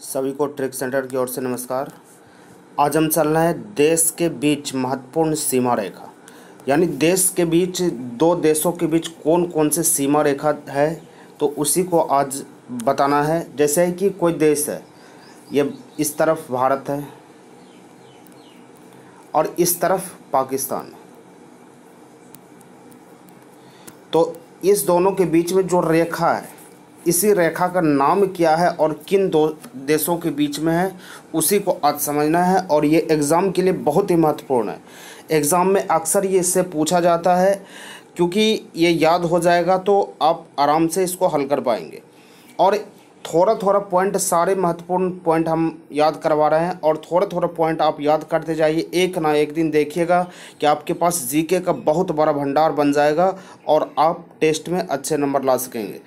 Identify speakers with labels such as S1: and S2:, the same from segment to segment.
S1: सभी को trick centre की ओर से नमस्कार। आज हम चल रहे हैं देश के बीच महत्वपूर्ण सीमा रेखा, यानी देश के बीच दो देशों के बीच कौन कौन से सीमा रेखा है, तो उसी को आज बताना है। जैसे कि कोई देश है, ये इस तरफ भारत है और इस तरफ पाकिस्तान है, तो इस दोनों के बीच में जो रेखा है, इसी रेखा का नाम क्या है और किन दो देशों के बीच में है, उसी को आज समझना है। और ये एग्ज़ाम के लिए बहुत ही महत्वपूर्ण है। एग्ज़ाम में अक्सर ये इससे पूछा जाता है, क्योंकि ये याद हो जाएगा तो आप आराम से इसको हल कर पाएंगे। और थोड़ा थोड़ा पॉइंट, सारे महत्वपूर्ण पॉइंट हम याद करवा रहे हैं और थोड़ा थोड़ा पॉइंट आप याद करते जाइए। एक ना एक दिन देखिएगा कि आपके पास जीके का बहुत बड़ा भंडार बन जाएगा और आप टेस्ट में अच्छे नंबर ला सकेंगे।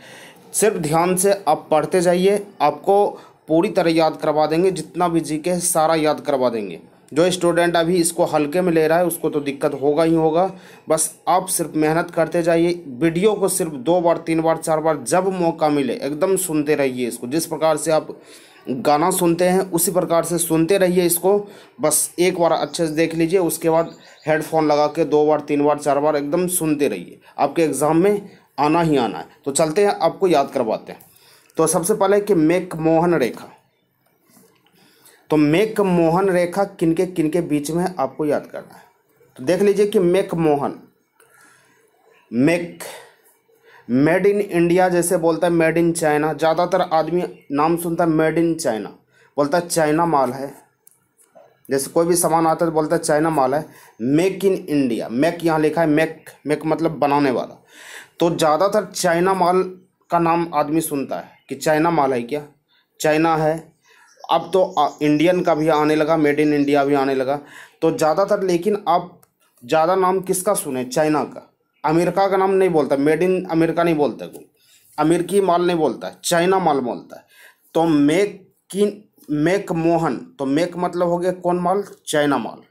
S1: सिर्फ ध्यान से आप पढ़ते जाइए, आपको पूरी तरह याद करवा देंगे। जितना भी जीके है सारा याद करवा देंगे। जो स्टूडेंट अभी इसको हल्के में ले रहा है उसको तो दिक्कत होगा ही होगा। बस आप सिर्फ मेहनत करते जाइए। वीडियो को सिर्फ 2 बार 3 बार 4 बार जब मौका मिले एकदम सुनते रहिए इसको। जिस प्रकार से आप गाना सुनते हैं उसी प्रकार से सुनते रहिए इसको। बस एक बार अच्छे से देख लीजिए, उसके बाद हेडफोन लगा के 2 बार 3 बार 4 बार एकदम सुनते रहिए। आपके एग्ज़ाम में आना ही आना है। तो चलते हैं, आपको याद करवाते हैं। तो सबसे पहले कि मैकमोहन रेखा, तो मैकमोहन रेखा किनके बीच में है आपको याद करना है। तो देख लीजिए कि मैकमोहन, मेड इन इंडिया जैसे बोलता है मेड इन चाइना। ज़्यादातर आदमी नाम सुनता है मेड इन चाइना, बोलता है चाइना माल है। जैसे कोई भी सामान आता है तो बोलता है चाइना माल है। मेक इन इंडिया, मेक यहाँ लिखा है, मेक मतलब बनाने वाला। तो ज़्यादातर चाइना माल का नाम आदमी सुनता है कि चाइना माल है, क्या चाइना है। अब तो इंडियन का भी आने लगा, मेड इन इंडिया भी आने लगा। तो ज़्यादातर, लेकिन आप ज़्यादा नाम किसका सुने? चाइना का। अमेरिका का नाम नहीं बोलता, मेड इन अमेरिका नहीं बोलता, कोई अमेरिकी माल नहीं बोलता है, चाइना माल बोलता है। तो मैकमोहन, तो मेक मतलब हो गया कौन माल? चाइना माल।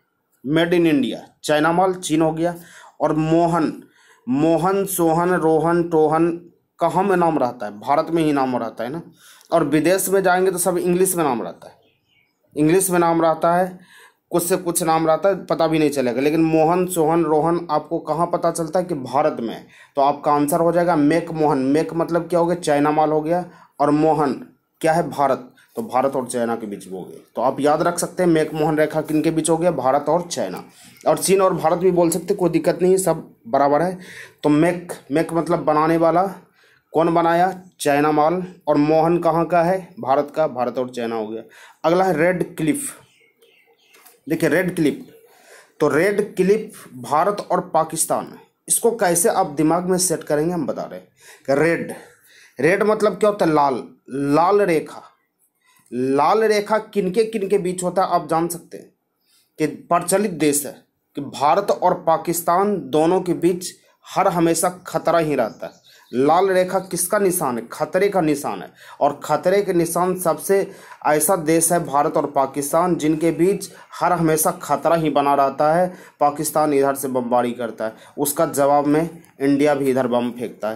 S1: मेड इन इंडिया चाइना माल, चीन हो गया। और मोहन, सोहन, रोहन, टोहन कहाँ में नाम रहता है? भारत में ही नाम रहता है ना। और विदेश में जाएंगे तो सब इंग्लिश में नाम रहता है, इंग्लिश में नाम रहता है। कुछ से कुछ नाम रहता है, पता भी नहीं चलेगा। लेकिन मोहन, सोहन, रोहन आपको कहाँ पता चलता है? कि भारत में। तो आपका आंसर हो जाएगा मैकमोहन। मेक मतलब क्या हो गया? चाइना माल हो गया। और मोहन क्या है? भारत। तो भारत और चाइना के बीच में हो गया। तो आप याद रख सकते हैं मैकमोहन रेखा किनके बीच हो गया? भारत और चाइना। और चीन और भारत भी बोल सकते, कोई दिक्कत नहीं, सब बराबर है। तो मेक मतलब बनाने वाला, कौन बनाया? चाइना माल। और मोहन कहाँ का है? भारत का। भारत और चाइना हो गया। अगला है रेड क्लिफ। देखिए रेड क्लिफ, तो रेड क्लिफ भारत और पाकिस्तान है। इसको कैसे आप दिमाग में सेट करेंगे हम बता रहे हैं। रेड मतलब क्या होता है? लाल। लाल रेखा, लाल रेखा किनके बीच होता है आप जान सकते हैं? कि प्रचलित देश है कि भारत और पाकिस्तान दोनों के बीच हर हमेशा खतरा ही रहता है। लाल रेखा किसका निशान है? खतरे का निशान है। और खतरे के निशान सबसे ऐसा देश है भारत और पाकिस्तान, जिनके बीच हर हमेशा खतरा ही बना रहता है। पाकिस्तान इधर से बमबारी करता है, उसका जवाब में इंडिया भी इधर बम फेंकता है।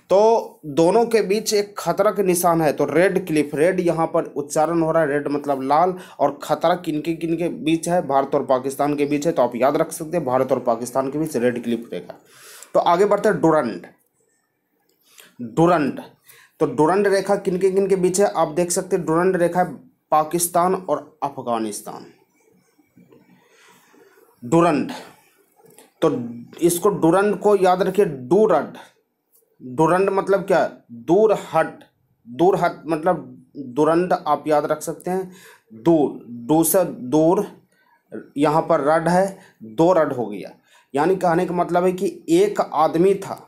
S1: तो दोनों के बीच एक खतरा के निशान है। तो रेड क्लिफ, रेड यहाँ पर उच्चारण हो रहा है, रेड मतलब लाल। और खतरा किनके बीच है? भारत और पाकिस्तान के बीच है। तो आप याद रख सकते हैं भारत और पाकिस्तान के बीच रेड क्लिफ रेखा। तो आगे बढ़ते हैं डुरंड। तो डुरंड रेखा किनके बीच है आप देख सकते हैं? डुरंड रेखा पाकिस्तान और अफगानिस्तान। डुरंड, तो इसको डुरंड को याद रखिए, डूरड। डुरंड मतलब क्या? दूर हट। दूर हट मतलब डुरंड आप याद रख सकते हैं। दूर से दूर, यहाँ पर रड है, 2 रड हो गया। यानी कहने का मतलब है कि एक आदमी था,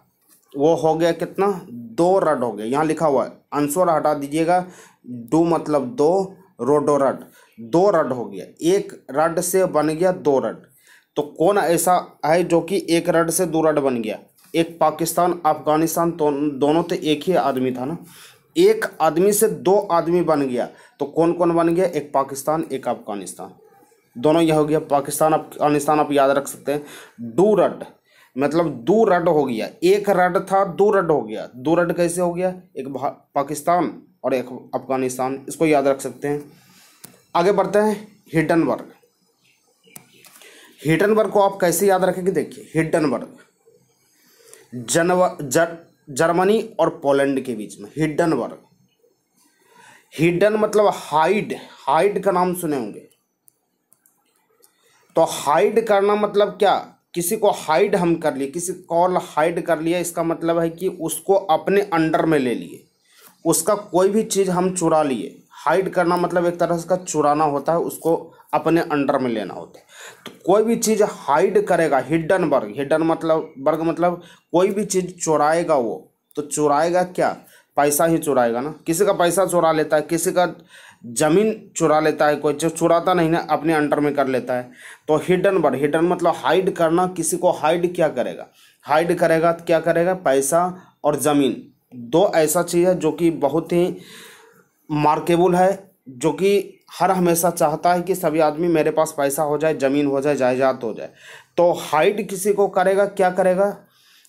S1: वो हो गया कितना? 2 रड हो गया। यहाँ लिखा हुआ है, आंसर हटा दीजिएगा। डू मतलब 2, रोडो रड, 2 रड हो गया। एक रड से बन गया 2 रड। तो कौन ऐसा है जो कि एक रड से 2 रड बन गया? एक पाकिस्तान अफगानिस्तान दोनों तो एक ही आदमी था ना। एक आदमी से 2 आदमी बन गया। तो कौन कौन बन गया? एक पाकिस्तान, एक अफगानिस्तान, दोनों यह हो गया पाकिस्तान अफगानिस्तान। आप याद रख सकते हैं। डू रड मतलब 2 रड हो गया। एक रड था 2 रड हो गया। 2 रड कैसे हो गया? एक पाकिस्तान और एक अफगानिस्तान, इसको याद रख सकते हैं। आगे बढ़ते हैं। हिंडनबर्ग, हिंडनबर्ग को आप कैसे याद रखेंगे? देखिए हिंडनबर्ग जर्मनी और पोलैंड के बीच में हिंडनबर्ग। हिडन मतलब हाइड, हाइड का नाम सुने होंगे। तो हाइड करना मतलब क्या? किसी को हाइड हम कर लिए, किसी कॉल हाइड कर लिया, इसका मतलब है कि उसको अपने अंडर में ले लिए, उसका कोई भी चीज़ हम चुरा लिए। हाइड करना मतलब एक तरह से का चुराना होता है, उसको अपने अंडर में लेना होता है। तो कोई भी चीज़ हाइड करेगा, हिडनबर्ग, हिडन मतलब बर्ग मतलब कोई भी चीज़ चुराएगा वो, तो चुराएगा क्या? पैसा ही चुराएगा ना। किसी का पैसा चुरा लेता है, किसी का जमीन चुरा लेता है, कोई जो चुराता नहीं ना, अपने अंडर में कर लेता है। तो हिडनबर्ग, हिडन मतलब हाइड करना, किसी को हाइड क्या करेगा? हाइड करेगा तो क्या करेगा? पैसा और ज़मीन, दो ऐसा चीज़ है जो कि बहुत ही मार्केबल है, जो कि हर हमेशा चाहता है कि सभी आदमी मेरे पास पैसा हो जाए, ज़मीन हो जाए, जायदाद हो जाए। तो हाइड किसी को करेगा, क्या करेगा?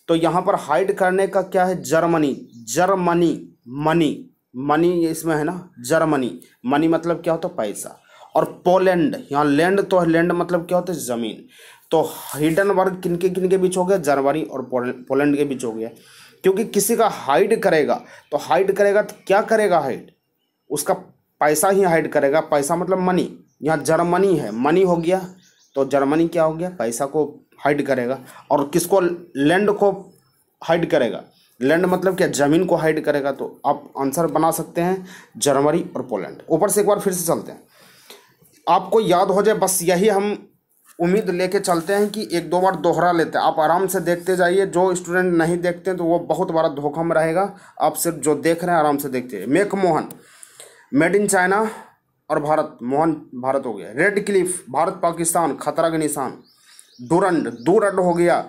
S1: तो यहाँ पर हाइड करने का क्या है? जर्मनी, जर्मनी, मनी, मनी इसमें है ना, जर्मनी, मनी मतलब क्या होता है? पैसा। और पोलैंड, यहाँ लैंड तो है, लैंड मतलब क्या होता है? ज़मीन। तो हिडनबर्ग किनके किनके बीच हो गया? जर्मनी और पोलैंड के बीच हो गया। क्योंकि किसी का हाइड करेगा, तो हाइड करेगा तो क्या करेगा? हाइड उसका पैसा ही हाइड करेगा, पैसा मतलब मनी। यहाँ जर्मनी है, मनी हो गया, तो जर्मनी क्या हो गया? पैसा को हाइड करेगा। और किसको? लैंड को हाइड करेगा, लैंड मतलब क्या? ज़मीन को हाइड करेगा। तो आप आंसर बना सकते हैं जर्मनी और पोलैंड। ऊपर से एक बार फिर से चलते हैं, आपको याद हो जाए, बस यही हम उम्मीद लेके चलते हैं कि एक दो बार दोहरा लेते हैं। आप आराम से देखते जाइए, जो स्टूडेंट नहीं देखते हैं तो वो बहुत बड़ा धोखा में रहेगा। आप सिर्फ जो देख रहे हैं आराम से देखते हैं। Make Mohan, made in China और भारत, मोहन भारत हो गया। रेड क्लिफ, भारत पाकिस्तान, खतरा के निशान। डूरंड, डूरंड हो गया,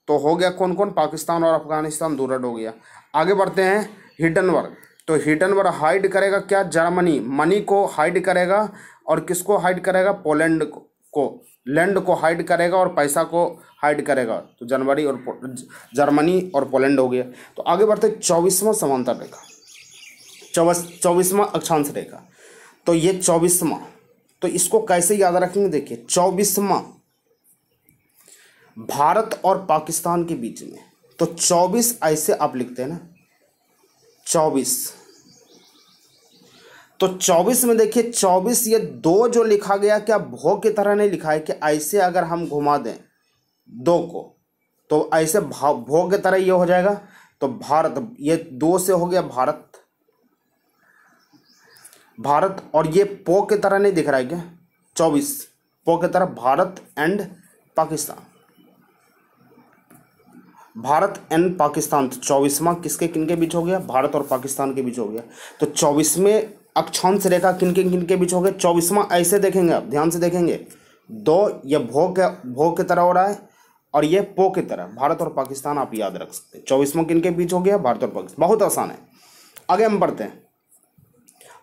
S1: तो हो गया कौन कौन? पाकिस्तान और अफगानिस्तान, डूरंड हो गया। आगे बढ़ते हैं। हिडनबर्ग, तो हिडनबर्ग हाइड करेगा क्या? जर्मनी, मनी को हाइड करेगा, और किसको हाइड करेगा? पोलैंड को, लैंड को हाइड करेगा, और पैसा को हाइड करेगा। तो जर्मनी और पोलैंड हो गया। तो आगे बढ़ते 24वां समांतर रेखा, 24वां अक्षांश रेखा। तो ये 24वां, तो इसको कैसे याद रखेंगे? देखिए 24वां भारत और पाकिस्तान के बीच में, तो 24 ऐसे आप लिखते हैं ना, 24। तो 24 में देखिए 24, ये दो जो लिखा गया क्या भो की तरह नहीं लिखा है कि ऐसे अगर हम घुमा दें दो को तो ऐसे भो की तरह ये हो जाएगा। तो भारत, ये दो से हो गया भारत, भारत, और ये पो की तरह नहीं दिख रहा है क्या? 24 पो की तरह, भारत एंड पाकिस्तान, भारत एंड पाकिस्तान। तो 24वां किसके किनके बीच हो गया? भारत और पाकिस्तान के बीच हो गया। तो 24वें अक्षांश रेखा किनके किनके बीच हो गया? 24वां ऐसे देखेंगे, आप ध्यान से देखेंगे, दो ये भो की तरह हो रहा है, और ये पो की तरह, भारत और पाकिस्तान आप याद रख सकते हैं। 24वां किनके बीच हो गया? भारत और पाकिस्तान। बहुत आसान है। आगे हम बढ़ते हैं।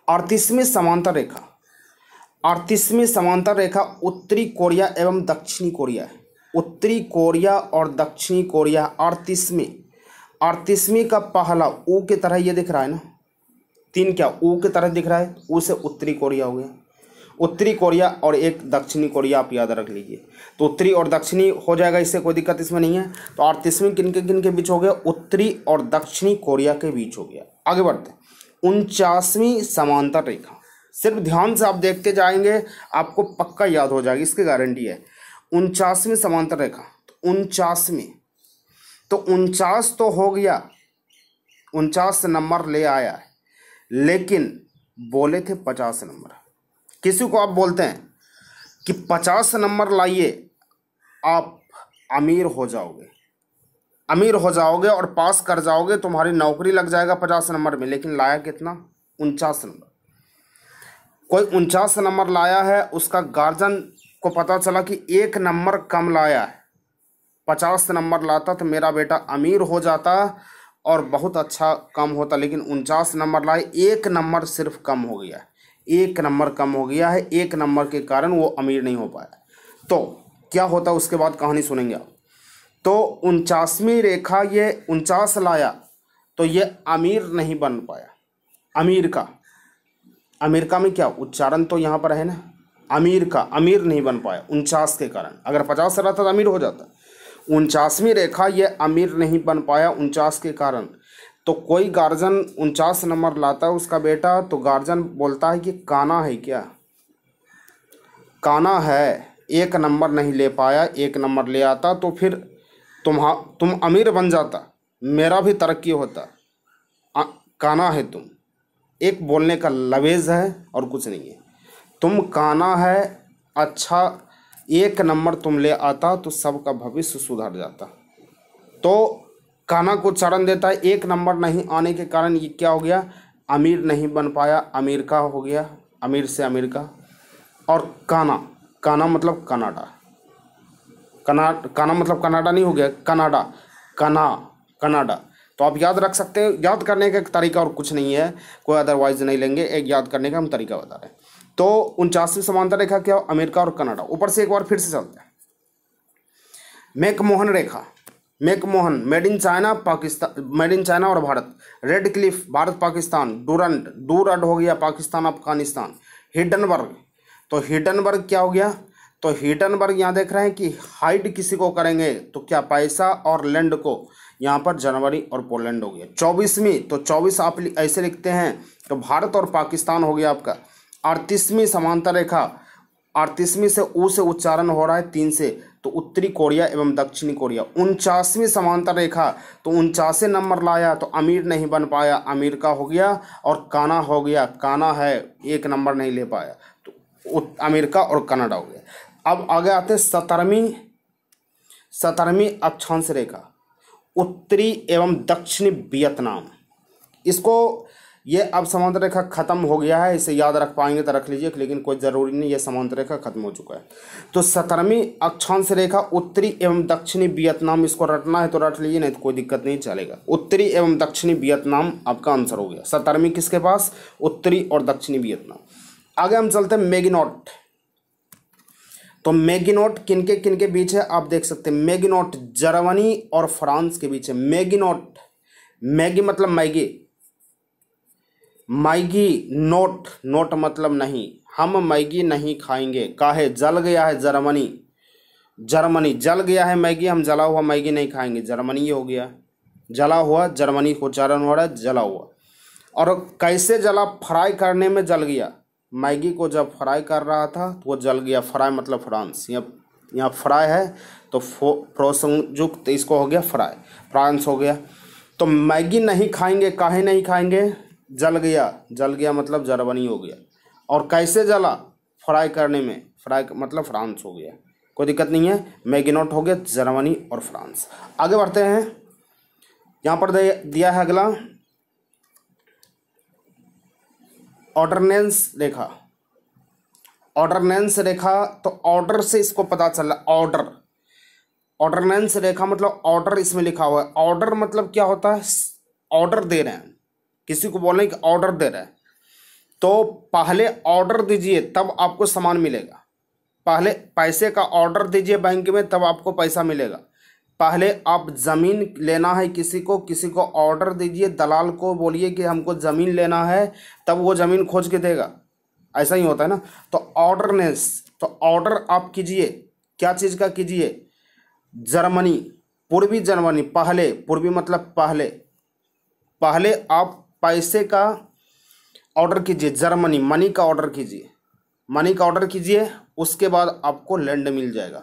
S1: 38वीं समांतर रेखा, 38वीं समांतर रेखा उत्तरी कोरिया एवं दक्षिणी कोरिया है। उत्तरी कोरिया और दक्षिणी कोरिया 38वीं का पहला ऊ की तरह ये दिख रहा है ना, तीन क्या ऊ की तरह दिख रहा है, ऊ से उत्तरी कोरिया हो गया। उत्तरी कोरिया और एक दक्षिणी कोरिया आप याद रख लीजिए। तो उत्तरी और दक्षिणी हो जाएगा, इससे कोई दिक्कत इसमें नहीं है। तो 38वीं किनके बीच हो गया? उत्तरी और दक्षिणी कोरिया के बीच हो गया। आगे बढ़ते हैं। 49वीं समांतर रेखा, सिर्फ ध्यान से आप देखते जाएंगे, आपको पक्का याद हो जाएगी, इसकी गारंटी है। 49वीं समांतर रेखा, 49वीं, तो 49 तो हो गया, 49 नंबर ले आया है, लेकिन बोले थे 50 नंबर। किसी को आप बोलते हैं कि 50 नंबर लाइए आप अमीर हो जाओगे, अमीर हो जाओगे और पास कर जाओगे, तुम्हारी नौकरी लग जाएगा 50 नंबर में, लेकिन लाया कितना? 49 नंबर। कोई 49 नंबर लाया है, उसका गार्जियन को पता चला कि एक नंबर कम लाया है, 50 नंबर लाता तो मेरा बेटा अमीर हो जाता और बहुत अच्छा काम होता, लेकिन 49 नंबर लाए, एक नंबर सिर्फ कम हो गया है, एक नंबर कम हो गया है, एक नंबर के कारण वो अमीर नहीं हो पाया। तो क्या होता उसके बाद कहानी सुनेंगे आप। तो 49वीं रेखा ये 49 लाया तो ये अमीर नहीं बन पाया, अमेरिका, अमेरिका में क्या उच्चारण तो यहाँ पर है ना, अमीर का, अमीर नहीं बन पाया 49 के कारण। अगर 50 रहता तो अमीर हो जाता। 49वीं रेखा ये अमीर नहीं बन पाया 49 के कारण। तो कोई गार्जियन 49 नंबर लाता है उसका बेटा, तो गार्जियन बोलता है कि काना है क्या, काना है, 1 नंबर नहीं ले पाया, 1 नंबर ले आता तो फिर तुम अमीर बन जाता, मेरा भी तरक्की होता। काना है तुम, एक बोलने का लवेज है और कुछ नहीं है। तुम काना है, अच्छा 1 नंबर तुम ले आता तो सबका भविष्य सुधर जाता। तो काना को उच्चारण देता है, 1 नंबर नहीं आने के कारण ये क्या हो गया, अमीर नहीं बन पाया, अमीर का हो गया, अमीर से अमीर का। और काना, काना मतलब कनाडा, काना मतलब कनाडा नहीं हो गया, कनाडा, कनाडा। तो आप याद रख सकते हैं। याद करने का एक तरीका और कुछ नहीं है, कोई अदरवाइज नहीं लेंगे, एक याद करने का हम तरीका बता रहे हैं। तो 49वीं समांतर रेखा क्या, अमेरिका और कनाडा। ऊपर से एक बार फिर से चलते हैं। मैकमोहन रेखा, McMahon, made in China Pakistan, made in China और Bharat. Radcliffe Bharat Pakistan, Durand, Durand हो गया पाकिस्तान अफगानिस्तान। हिडनबर्ग, तो हिडनबर्ग क्या हो गया, तो हिडनबर्ग यहाँ देख रहे हैं कि हाइड किसी को करेंगे तो क्या, पैसा और लैंड को, यहाँ पर जनवरी और पोलैंड हो गया। 24वीं, तो 24 आप ऐसे लिखते हैं तो भारत और पाकिस्तान हो गया आपका। 38वीं समांतर रेखा, 38वीं से ऊ से उच्चारण हो रहा है 3 से, तो उत्तरी कोरिया एवं दक्षिणी कोरिया। 49वीं समांतर रेखा, तो 49 नंबर लाया तो अमीर नहीं बन पाया, अमीर का हो गया। और काना हो गया, काना है 1 नंबर नहीं ले पाया, तो अमेरिका और कनाडा हो गया। अब आगे आते 17वीं अक्षांश रेखा, उत्तरी एवं दक्षिणी वियतनाम। इसको ये अब समांतर रेखा खत्म हो गया है, इसे याद रख पाएंगे तो रख लीजिए, लेकिन कोई ज़रूरी नहीं, ये समांतर रेखा खत्म हो चुका है। तो 17वीं अक्षांश रेखा, उत्तरी एवं दक्षिणी वियतनाम, इसको रटना है तो रट लीजिए, नहीं तो कोई दिक्कत नहीं, चलेगा। उत्तरी एवं दक्षिणी वियतनाम आपका आंसर हो गया। 17वीं किसके पास, उत्तरी और दक्षिणी वियतनाम। आगे हम चलते हैं मैगिनोट। तो मैगिनोट किनके किनके बीच है आप देख सकते हैं। मैगिनोट जर्मनी और फ्रांस के बीच है। मैगिनोट, मैगी मतलब मैगी, मैगी नोट, नोट मतलब नहीं, हम मैगी नहीं खाएंगे, काहे, जल गया है जर्मनी, जर्मनी जल गया है मैगी, हम जला हुआ मैगी नहीं खाएंगे, जर्मनी हो गया, जला हुआ, जर्मनी को उच्चारण हो रहा है जला हुआ। और कैसे जला, फ्राई करने में जल गया, मैगी को जब फ्राई कर रहा था तो वो जल गया, फ्राई मतलब फ्रांस, यहाँ फ्राई है तो प्रोसंयुक्त, इसको हो गया फ्राई, फ्रांस हो गया। तो मैगी नहीं खाएंगे, काहे नहीं खाएंगे, जल गया, जल गया मतलब जर्मनी हो गया। और कैसे जला, फ्राई करने में, फ्राई मतलब फ्रांस हो गया, कोई दिक्कत नहीं है। मैगिनोट हो गया जर्मनी और फ्रांस। आगे बढ़ते हैं, यहाँ पर दिया है अगला ऑर्डनेंस रेखा। ऑर्डनेंस रेखा, तो ऑर्डर से इसको पता चला, ऑर्डर, ऑर्डनेंस रेखा मतलब ऑर्डर इसमें लिखा हुआ है। ऑर्डर मतलब क्या होता है, ऑर्डर दे रहे हैं, किसी को बोल रहे हैं कि ऑर्डर दे रहे हैं, तो पहले ऑर्डर दीजिए तब आपको सामान मिलेगा। पहले पैसे का ऑर्डर दीजिए बैंक में तब आपको पैसा मिलेगा। पहले आप ज़मीन लेना है किसी को ऑर्डर दीजिए, दलाल को बोलिए कि हमको ज़मीन लेना है, तब वो ज़मीन खोज के देगा, ऐसा ही होता है ना। तो ऑर्डरनेस, तो ऑर्डर आप कीजिए, क्या चीज़ का कीजिए, जर्मनी, पूर्वी जर्मनी, पहले, पूर्वी मतलब पहले, पहले आप पैसे का ऑर्डर कीजिए, जर्मनी, मनी का ऑर्डर कीजिए, मनी का ऑर्डर कीजिए, उसके बाद आपको लैंड मिल जाएगा,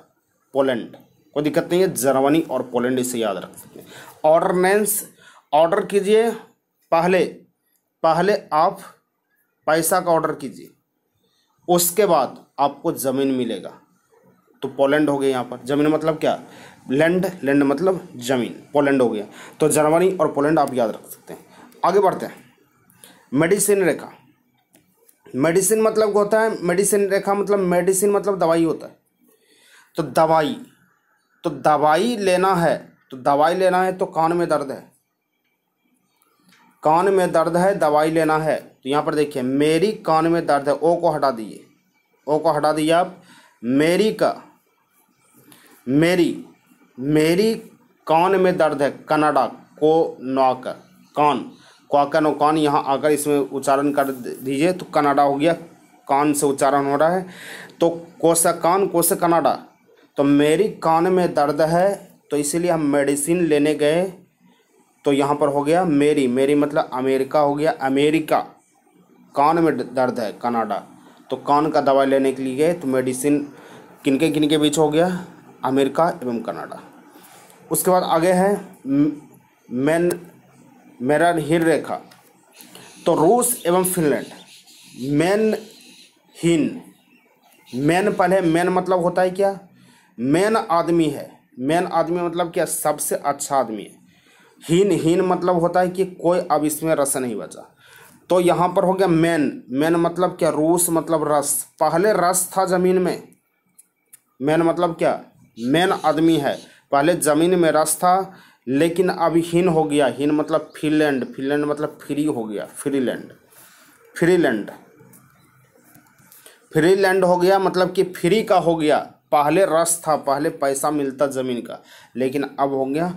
S1: पोलैंड, कोई दिक्कत नहीं है, जर्मनी और पोलैंड, इसे याद रख सकते हैं। ऑर्डनेंस, ऑर्डर कीजिए, पहले पहले आप पैसा का ऑर्डर कीजिए, उसके बाद आपको ज़मीन मिलेगा, तो पोलैंड हो गया। यहाँ पर ज़मीन मतलब क्या, लैंड, लैंड मतलब ज़मीन, पोलैंड हो गया। तो जर्मनी और पोलैंड आप याद रख सकते हैं। आगे बढ़ते हैं, मेडिसिन रेखा। मेडिसिन मतलब होता है, मेडिसिन रेखा मतलब, मेडिसिन मतलब दवाई होता है। तो दवाई, तो दवाई लेना है, तो दवाई लेना है, तो कान में दर्द है, कान में दर्द है, दवाई लेना है, तो यहाँ पर देखिए मेरी कान में दर्द है, ओ को हटा दीजिए, ओ को हटा दीजिए आप, मेरी का, मेरी, मेरी कान में दर्द है, कनाडा को नॉक, कान क्वाकन और कान यहाँ आकर इसमें उच्चारण कर दीजिए तो कनाडा हो गया, कान से उच्चारण हो रहा है। तो कोसकान कोसे कनाडा, तो मेरी कान में दर्द है तो इसीलिए हम मेडिसिन लेने गए, तो यहाँ पर हो गया मेरी, मेरी मतलब अमेरिका हो गया, अमेरिका, कान में दर्द है कनाडा, तो कान का दवाई लेने के लिए गए, तो मेडिसिन किनके बीच हो गया, अमेरिका एवं कनाडा। उसके बाद आगे है मेरा हिन रेखा, तो रूस एवं फिनलैंड। मैन हिन, मैन पहले, मैन मतलब होता है क्या, मैन आदमी है, मैन आदमी मतलब क्या, सबसे अच्छा आदमी है। हीन, हीन मतलब होता है कि कोई अब इसमें रस नहीं बचा, तो यहाँ पर हो गया मैन, मैन मतलब क्या, रूस मतलब रस, पहले रस था ज़मीन में, मैन मतलब क्या, मैन आदमी है, पहले ज़मीन में रस था लेकिन अब हीन हो गया, हीन मतलब फिनलैंड, फिनलैंड मतलब फ्री हो गया, फ्रीलैंड, फ्रीलैंड, फ्रीलैंड हो गया मतलब कि फ्री का हो गया, पहले रस था, पहले पैसा मिलता ज़मीन का, लेकिन अब हो गया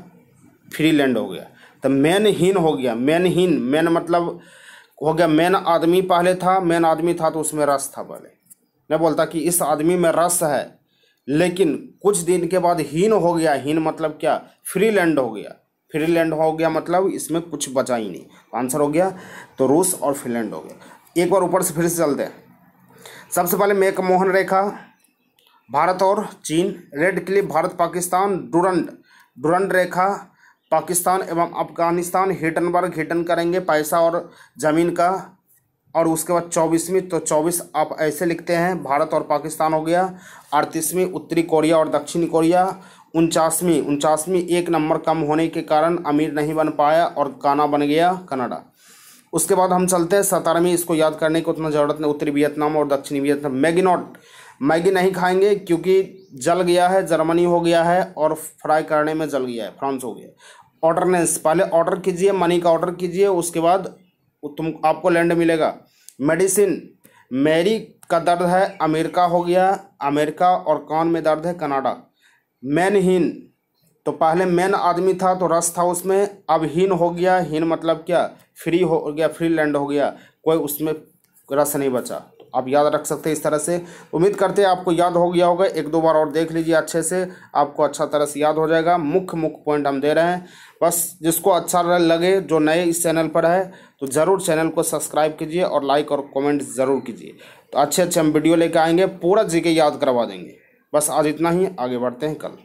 S1: फ्रीलैंड हो गया। तो मैन हीन हो गया, मैन हीन, मैन मतलब हो गया मैन आदमी, पहले था मैन आदमी था तो उसमें रस था, पहले मैं बोलता कि इस आदमी में रस है, लेकिन कुछ दिन के बाद हीन हो गया, हीन मतलब क्या, फ्रीलैंड हो गया, फ्रीलैंड हो गया मतलब इसमें कुछ बचा ही नहीं, आंसर हो गया तो रूस और फिनलैंड हो गया। एक बार ऊपर से फिर से चलते हैं। सबसे पहले मैकमोहन रेखा, भारत और चीन, Radcliffe Bharat Pakistan, Durand, Durand रेखा पाकिस्तान एवं अफगानिस्तान, हिटनबर्ग, हिटन करेंगे पैसा और ज़मीन का, और उसके बाद 24वीं, तो 24 आप ऐसे लिखते हैं, भारत और पाकिस्तान हो गया। 38वीं उत्तरी कोरिया और दक्षिणी कोरिया। 49वीं एक नंबर कम होने के कारण अमीर नहीं बन पाया और गाना बन गया कनाडा। उसके बाद हम चलते हैं 17वीं, इसको याद करने की उतना ज़रूरत नहीं, उत्तरी वियतनाम और दक्षिणी वियतनाम। मैगी नॉट, मैगी नहीं खाएंगे क्योंकि जल गया है, जर्मनी हो गया है, और फ्राई करने में जल गया है, फ्रांस हो गया। ऑर्डरनेंस, पहले ऑर्डर कीजिए, मनी का ऑर्डर कीजिए, उसके बाद आपको लैंड मिलेगा। मेडिसिन, मेरी का दर्द है, अमेरिका हो गया, अमेरिका, और कान में दर्द है कनाडा। मैन हीन, तो पहले मैन आदमी था तो रस था उसमें, अब हीन हो गया, हीन मतलब क्या, फ्री हो गया, फ्रीलैंड हो गया, कोई उसमें रस नहीं बचा। तो आप याद रख सकते हैं इस तरह से। उम्मीद करते हैं आपको याद हो गया होगा, एक दो बार और देख लीजिए अच्छे से, आपको अच्छा तरह से याद हो जाएगा। मुख्य पॉइंट हम दे रहे हैं, बस जिसको अच्छा लगे, जो नए इस चैनल पर है तो ज़रूर चैनल को सब्सक्राइब कीजिए और लाइक और कमेंट ज़रूर कीजिए। तो अच्छे हम वीडियो लेकर आएंगे, पूरा जीके याद करवा देंगे। बस आज इतना ही, आगे बढ़ते हैं कल।